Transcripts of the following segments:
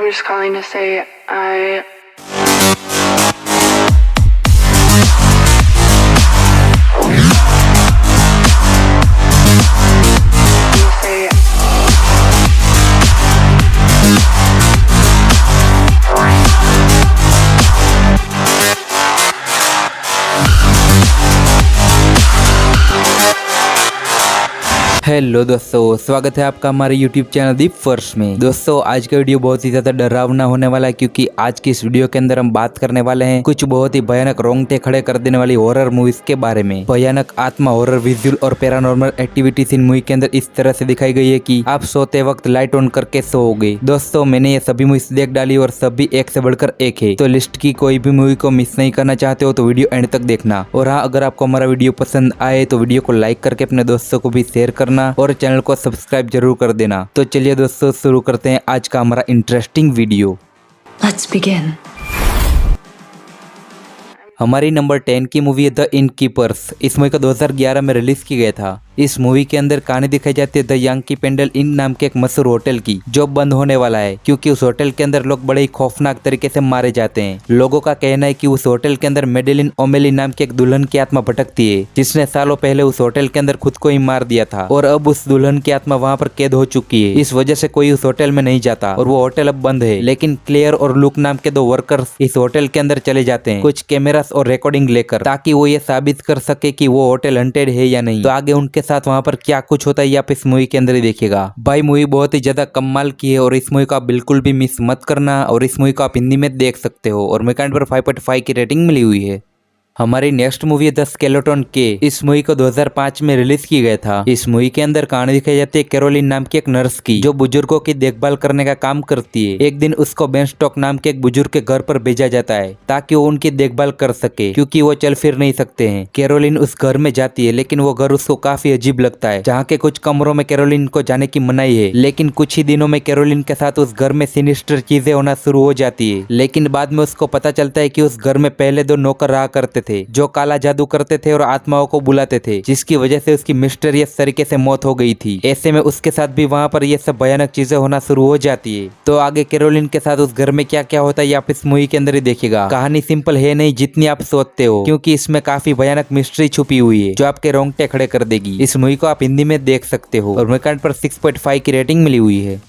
just calling to say I hello दोस्तों, स्वागत है आपका हमारे YouTube चैनल दी फर्स्ट में। दोस्तों, आज का वीडियो बहुत ही ज्यादा डरावना होने वाला है, क्योंकि आज की इस वीडियो के अंदर हम बात करने वाले हैं कुछ बहुत ही भयानक रोंगटे खड़े कर देने वाली हॉरर मूवीज के बारे में। भयानक आत्मा हॉरर विजुअल और पैरानॉर्मल एक्टिविटीज इन मूवी के अंदर इस तरह से दिखाई गई है कि आप सोते वक्त लाइट ऑन करके सोओगे। दोस्तों, मैंने ये सभी मूवीज देख डाली और सभी एक से बढ़कर एक है, तो लिस्ट की कोई भी मूवी को मिस नहीं करना चाहते हो तो वीडियो एंड तक देखना। और हाँ, अगर आपको हमारा वीडियो पसंद आए तो वीडियो को लाइक करके अपने दोस्तों को भी शेयर करना और चैनल को सब्सक्राइब जरूर कर देना। तो चलिए दोस्तों, शुरू करते हैं आज का हमारा इंटरेस्टिंग वीडियो। Let's begin. हमारी नंबर 10 की मूवी है द इनकीपर्स। इस मूवी का 2011 में रिलीज की गया था। इस मूवी के अंदर कहानी दिखाई जाती है द यांकी पेंडल इन नाम के एक मशहूर होटल की, जो बंद होने वाला है क्योंकि उस होटल के अंदर लोग बड़े ही खौफनाक तरीके से मारे जाते हैं। लोगों का कहना है कि उस होटल के अंदर मेडेलिन ओमेली नाम की एक दुल्हन की आत्मा भटकती है, जिसने सालों पहले उस होटल के अंदर खुद को ही मार दिया था और अब उस दुल्हन की आत्मा वहाँ पर कैद हो चुकी है। इस वजह से कोई उस होटल में नहीं जाता और वो होटल अब बंद है। लेकिन क्लेयर और लुक नाम के दो वर्कर्स इस होटल के अंदर चले जाते हैं कुछ कैमरास और रिकॉर्डिंग लेकर, ताकि वो ये साबित कर सके कि वो होटल हंटेड है या नहीं। तो आगे उनके साथ वहाँ पर क्या कुछ होता है ये आप इस मूवी के अंदर ही देखिएगा। भाई, मूवी बहुत ही ज्यादा कमाल की है और इस मूवी को आप बिल्कुल भी मिस मत करना। और इस मूवी को आप हिंदी में देख सकते हो और मेरे पर 5.5 की रेटिंग मिली हुई है। हमारी नेक्स्ट मूवी है द स्केलेटन के। इस मूवी को 2005 में रिलीज की गया था। इस मूवी के अंदर कहानी दिखाई जाती है कैरोलिन नाम की एक नर्स की, जो बुजुर्गों की देखभाल करने का काम करती है। एक दिन उसको बेन स्टॉक नाम के एक बुजुर्ग के घर पर भेजा जाता है ताकि वो उनकी देखभाल कर सके, क्योंकि वो चल फिर नहीं सकते हैं। कैरोलिन उस घर में जाती है, लेकिन वो घर उसको काफी अजीब लगता है, जहाँ के कुछ कमरों में कैरोलिन को जाने की मनाही है। लेकिन कुछ ही दिनों में कैरोलिन के साथ उस घर में सिनिस्टर चीजें होना शुरू हो जाती है। लेकिन बाद में उसको पता चलता है कि उस घर में पहले दो नौकर रहा करते थे, जो काला जादू करते थे और आत्माओं को बुलाते थे, जिसकी वजह से उसकी मिस्टीरियस तरीके से मौत हो गई थी। ऐसे में उसके साथ भी वहाँ पर ये सब भयानक चीजें होना शुरू हो जाती है। तो आगे कैरोलिन के साथ उस घर में क्या क्या होता है ये आप इस मूवी के अंदर ही देखिएगा। कहानी सिंपल है नहीं जितनी आप सोचते हो, क्योंकि इसमें काफी भयानक मिस्ट्री छुपी हुई है जो आपके रोंगटे खड़े कर देगी। इस मूवी को आप हिंदी में देख सकते हो और मेरे पर 6.5 की रेटिंग मिली हुई है।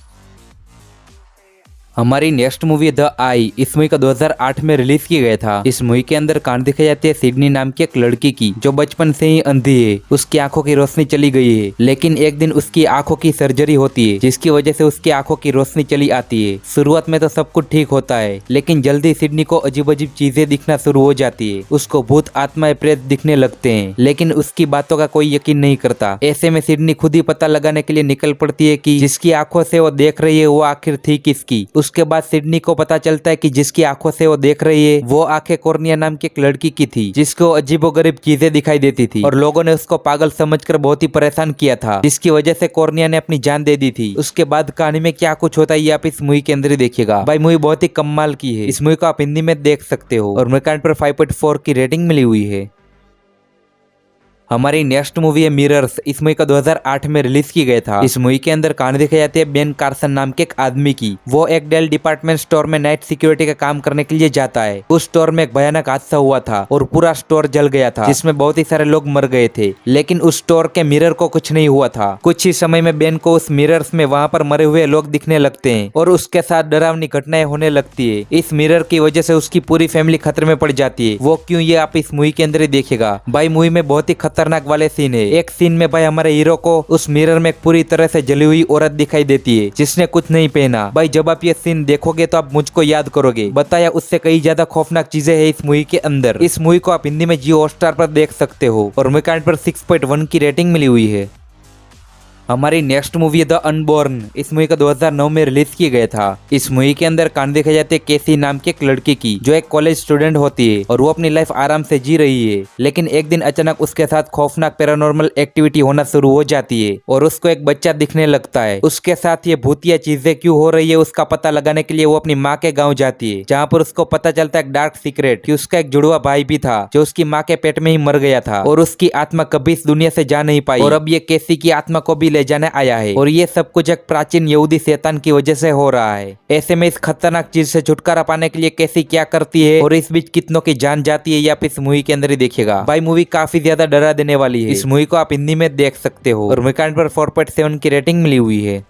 हमारी नेक्स्ट मूवी है द आई। इस मूवी का 2008 में रिलीज किया गया था। इस मूवी के अंदर कहानी दिखाई जाती है सिडनी नाम की एक लड़की की, जो बचपन से ही अंधी है। उसकी आंखों की रोशनी चली गई है, लेकिन एक दिन उसकी आंखों की सर्जरी होती है, जिसकी वजह से उसकी आंखों की रोशनी चली आती है। शुरुआत में तो सब कुछ ठीक होता है, लेकिन जल्दी सिडनी को अजीब अजीब चीजें दिखना शुरू हो जाती है। उसको भूत आत्माएं प्रेत दिखने लगते हैं, लेकिन उसकी बातों का कोई यकीन नहीं करता। ऐसे में सिडनी खुद ही पता लगाने के लिए निकल पड़ती है कि जिसकी आंखों से वो देख रही है वो आखिर थी किसकी। उसके बाद सिडनी को पता चलता है कि जिसकी आंखों से वो देख रही है वो आंखें कॉर्निया नाम की एक लड़की की थी, जिसको अजीबोगरीब चीजें दिखाई देती थी और लोगों ने उसको पागल समझकर बहुत ही परेशान किया था, जिसकी वजह से कॉर्निया ने अपनी जान दे दी थी। उसके बाद कहानी में क्या कुछ होता है ये आप इस मूवी के अंदर ही देखिएगा। भाई, मूवी बहुत ही कमाल की है। इस मूवी को आप हिंदी में देख सकते हो और मेरे पर 5.4 की रेटिंग मिली हुई है। हमारी नेक्स्ट मूवी है मिरर्स। इस मूवी का 2008 में रिलीज की गया था। इस मूवी के अंदर कहानी दिखाई जाती है बेन कार्सन नाम के एक आदमी की। वो एक डेल डिपार्टमेंट स्टोर में नाइट सिक्योरिटी का काम करने के लिए जाता है। उस स्टोर में एक भयानक हादसा हुआ था और पूरा स्टोर जल गया था, जिसमें बहुत ही सारे लोग मर गए थे, लेकिन उस स्टोर के मिरर को कुछ नहीं हुआ था। कुछ ही समय में बेन को उस मिरर्स में वहाँ पर मरे हुए लोग दिखने लगते हैं और उसके साथ डरावनी घटनाएं होने लगती है। इस मिरर की वजह से उसकी पूरी फैमिली खतरे में पड़ जाती है। वो क्यों, ये आप इस मूवी के अंदर ही देखिएगा। भाई, मूवी में बहुत ही खतरनाक वाले सीन है। एक सीन में भाई हमारे हीरो को उस मिरर में पूरी तरह से जली हुई औरत दिखाई देती है, जिसने कुछ नहीं पहना। भाई, जब आप ये सीन देखोगे तो आप मुझको याद करोगे। बताया उससे कई ज्यादा खौफनाक चीजें हैं इस मूवी के अंदर। इस मूवी को आप हिंदी में जियो हॉटस्टार पर देख सकते हो और मेरे पर 6.1 की रेटिंग मिली हुई है। हमारी नेक्स्ट मूवी है द अनबॉर्न। इस मूवी का 2009 में रिलीज किया गया था। इस मूवी के अंदर कहानी दिखाई जाती है केसी नाम की एक लड़की की, जो एक कॉलेज स्टूडेंट होती है और वो अपनी लाइफ आराम से जी रही है। लेकिन एक दिन अचानक उसके साथ खौफनाक पैरानॉर्मल एक्टिविटी होना शुरू हो जाती है और उसको एक बच्चा दिखने लगता है। उसके साथ ये भूतिया चीजें क्यों हो रही है उसका पता लगाने के लिए वो अपनी माँ के गाँव जाती है, जहाँ पर उसको पता चलता है एक डार्क सीक्रेट कि उसका एक जुड़वा भाई भी था, जो उसकी माँ के पेट में ही मर गया था और उसकी आत्मा कभी इस दुनिया से जा नहीं पाई। और अब ये केसी की आत्मा को भी ले ले जाने आया है और ये सब कुछ एक प्राचीन यहूदी शैतान की वजह से हो रहा है। ऐसे में इस खतरनाक चीज से छुटकारा पाने के लिए कैसी क्या करती है और इस बीच कितनों की जान जाती है, ये आप इस मूवी के अंदर ही देखिएगा। भाई मूवी काफी ज्यादा डरा देने वाली है। इस मूवी को आप हिंदी में देख सकते हो और वीकेंड पर 4.7 की रेटिंग मिली हुई है।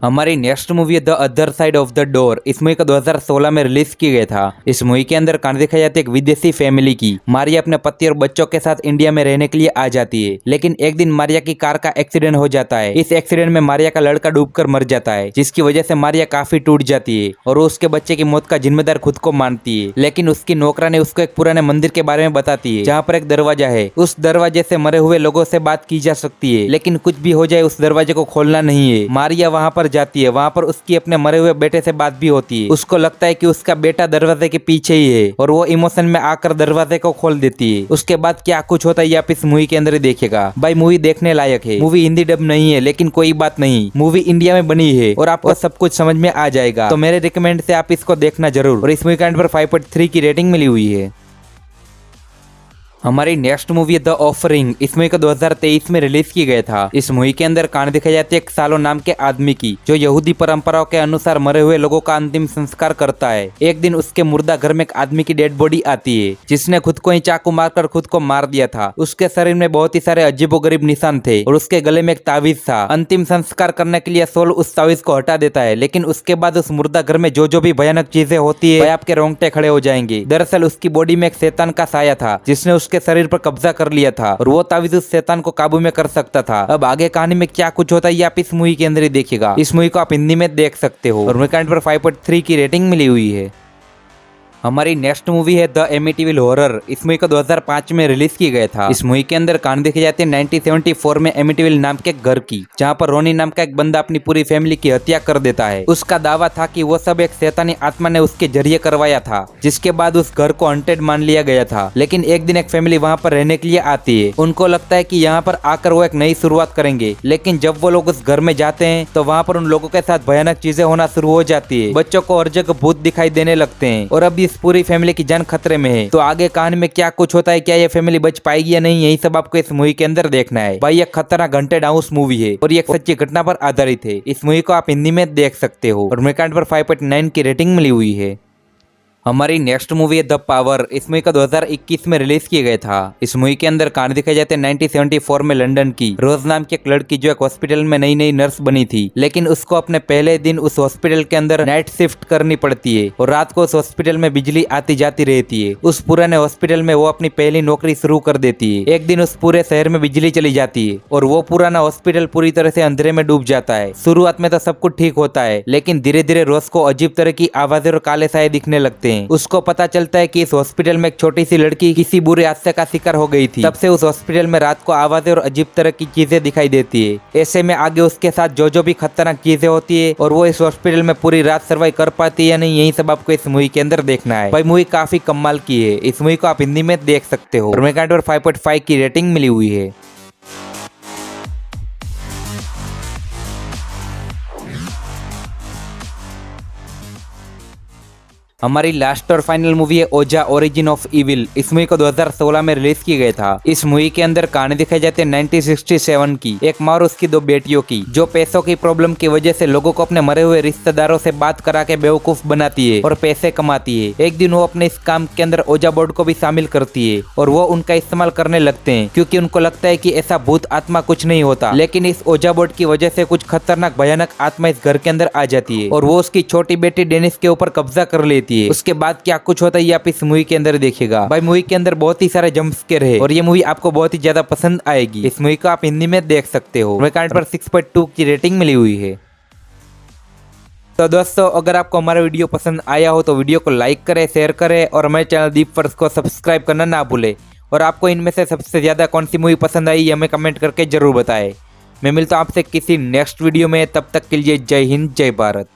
हमारी नेक्स्ट मूवी है the other side of the door. इस मूवी को 2016 में रिलीज किया गया था। इस मूवी के अंदर कहानी दिखाई जाती है एक विदेशी फैमिली की। मारिया अपने पति और बच्चों के साथ इंडिया में रहने के लिए आ जाती है, लेकिन एक दिन मारिया की कार का एक्सीडेंट हो जाता है। इस एक्सीडेंट में मारिया का लड़का डूबकर मर जाता है, जिसकी वजह से मारिया काफी टूट जाती है और वो उसके बच्चे की मौत का जिम्मेदार खुद को मानती है। लेकिन उसकी नौकरानी उसको एक पुराने मंदिर के बारे में बताती है, जहाँ पर एक दरवाजा है। उस दरवाजे से मरे हुए लोगों से बात की जा सकती है, लेकिन कुछ भी हो जाए उस दरवाजे को खोलना नहीं है। मारिया वहाँ पर जाती है। वहाँ पर उसकी अपने मरे हुए बेटे से बात भी होती है। उसको लगता है कि उसका बेटा दरवाजे के पीछे ही है और वो इमोशन में आकर दरवाजे को खोल देती है। उसके बाद क्या कुछ होता है ये आप इस मूवी के अंदर ही देखिएगा। भाई मूवी देखने लायक है। मूवी हिंदी डब नहीं है, लेकिन कोई बात नहीं, मूवी इंडिया में बनी है और आपको सब कुछ समझ में आ जाएगा। तो मेरे रिकमेंड से आप इसको देखना जरूर। और इस मूवी के पर 5.3 की रेटिंग मिली हुई है। हमारी नेक्स्ट मूवी है द ऑफरिंग। इस मूवी को 2023 में रिलीज की गया था। इस मूवी के अंदर कहानी दिखाई जाती है एक सालो नाम के आदमी की, जो यहूदी परंपराओं के अनुसार मरे हुए लोगों का अंतिम संस्कार करता है। एक दिन उसके मुर्दा घर में एक आदमी की डेड बॉडी आती है, जिसने खुद को ही चाकू मारकर खुद को मार दिया था। उसके शरीर में बहुत ही सारे अजीबोगरीब निशान थे और उसके गले में एक तावीज था। अंतिम संस्कार करने के लिए सोल उस तावीज को हटा देता है, लेकिन उसके बाद उस मुर्दा घर में जो भी भयानक चीजें होती है आपके रोंगटे खड़े हो जाएंगे। दरअसल उसकी बॉडी में एक शैतान का साया था, जिसने उसके शरीर पर कब्जा कर लिया था और वो तावीज उस शैतान को काबू में कर सकता था। अब आगे कहानी में क्या कुछ होता है ये आप इस मूवी के अंदर ही देखिएगा। इस मूवी को आप हिंदी में देख सकते हो और वीकेंड पर 5.3 की रेटिंग मिली हुई है। हमारी नेक्स्ट मूवी है द एमिटिविल हॉरर। इस मूवी को 2005 में रिलीज की गया था। इस मूवी के अंदर कहानी देखी जाती है 1974 में एमिटिविल नाम के घर की, जहां पर रोनी नाम का एक बंदा अपनी पूरी फैमिली की हत्या कर देता है। उसका दावा था कि वो सब एक शैतानी आत्मा ने उसके जरिए करवाया था, जिसके बाद उस घर को हॉन्टेड मान लिया गया था। लेकिन एक दिन एक फैमिली वहाँ पर रहने के लिए आती है। उनको लगता है कि यहाँ पर आकर वो एक नई शुरुआत करेंगे, लेकिन जब वो लोग उस घर में जाते हैं तो वहाँ पर उन लोगों के साथ भयानक चीजें होना शुरू हो जाती है। बच्चों को हर जगह भूत दिखाई देने लगते हैं और अब पूरी फैमिली की जान खतरे में है। तो आगे कहानी में क्या कुछ होता है, क्या ये फैमिली बच पाएगी या नहीं, यही सब आपको इस मूवी के अंदर देखना है। भाई ये खतरनाक हॉन्टेड हाउस मूवी है और ये एक सच्ची घटना पर आधारित है। इस मूवी को आप हिंदी में देख सकते हो और मेकांड पर 5.9 की रेटिंग मिली हुई है। हमारी नेक्स्ट मूवी है द पावर। इस मूवी का 2021 में रिलीज किया गया था। इस मूवी के अंदर कहानी दिखाई जाती है 1974 में लंदन की रोज नाम की एक लड़की, जो एक हॉस्पिटल में नई नई नर्स बनी थी, लेकिन उसको अपने पहले दिन उस हॉस्पिटल के अंदर नाइट शिफ्ट करनी पड़ती है और रात को उस हॉस्पिटल में बिजली आती जाती रहती है। उस पुराने हॉस्पिटल में वो अपनी पहली नौकरी शुरू कर देती है। एक दिन उस पूरे शहर में बिजली चली जाती है और वो पुराना हॉस्पिटल पूरी तरह से अंधेरे में डूब जाता है। शुरुआत में तो सब कुछ ठीक होता है, लेकिन धीरे धीरे रोज को अजीब तरह की आवाजें और काले साए दिखने लगते हैं। उसको पता चलता है कि इस हॉस्पिटल में एक छोटी सी लड़की किसी बुरे हादसे का शिकार हो गई थी। तब से उस हॉस्पिटल में रात को आवाजें और अजीब तरह की चीजें दिखाई देती है। ऐसे में आगे उसके साथ जो भी खतरनाक चीजें होती है और वो इस हॉस्पिटल में पूरी रात सर्वाइव कर पाती है या नहीं, यही सब आपको इस मूवी के अंदर देखना है। भाई मूवी काफी कमाल की है। इस मूवी को आप हिंदी में देख सकते हो और मेकांड पर 5.5 की रेटिंग मिली हुई है। हमारी लास्ट और फाइनल मूवी है ओजा ओरिजिन ऑफ इविल। इस मूवी को 2016 में रिलीज की गया था। इस मूवी के अंदर कहानी दिखाई जाती है 1967 की एक माँ और उसकी 2 बेटियों की, जो पैसों की प्रॉब्लम की वजह से लोगों को अपने मरे हुए रिश्तेदारों से बात करा के बेवकूफ बनाती है और पैसे कमाती है। एक दिन वो अपने इस काम के अंदर ओजा बोर्ड को भी शामिल करती है और वो उनका इस्तेमाल करने लगते हैं, क्योंकि उनको लगता है कि ऐसा भूत आत्मा कुछ नहीं होता। लेकिन इस ओजा बोर्ड की वजह से कुछ खतरनाक भयानक आत्मा इस घर के अंदर आ जाती है और वो उसकी छोटी बेटी डेनिस के ऊपर कब्जा कर लेती है। उसके बाद क्या कुछ होता है ये आप इस मूवी के अंदर देखिएगा। भाई मूवी के अंदर बहुत ही सारे जंप स्केयर है और ये मूवी आपको बहुत ही ज्यादा पसंद आएगी। इस मूवी को आप हिंदी में देख सकते हो। मेकांड पर 6.2 की रेटिंग मिली हुई है। तो दोस्तों, अगर आपको हमारा वीडियो पसंद आया हो तो वीडियो को लाइक करें, शेयर करें और हमारे चैनल दीप फर्स्ट को सब्सक्राइब करना ना भूले। और आपको इनमें से सबसे ज्यादा कौन सी मूवी पसंद आई हमें कमेंट करके जरूर बताएं। मैं मिलता हूं आपसे किसी नेक्स्ट वीडियो में, तब तक के लिए जय हिंद जय भारत।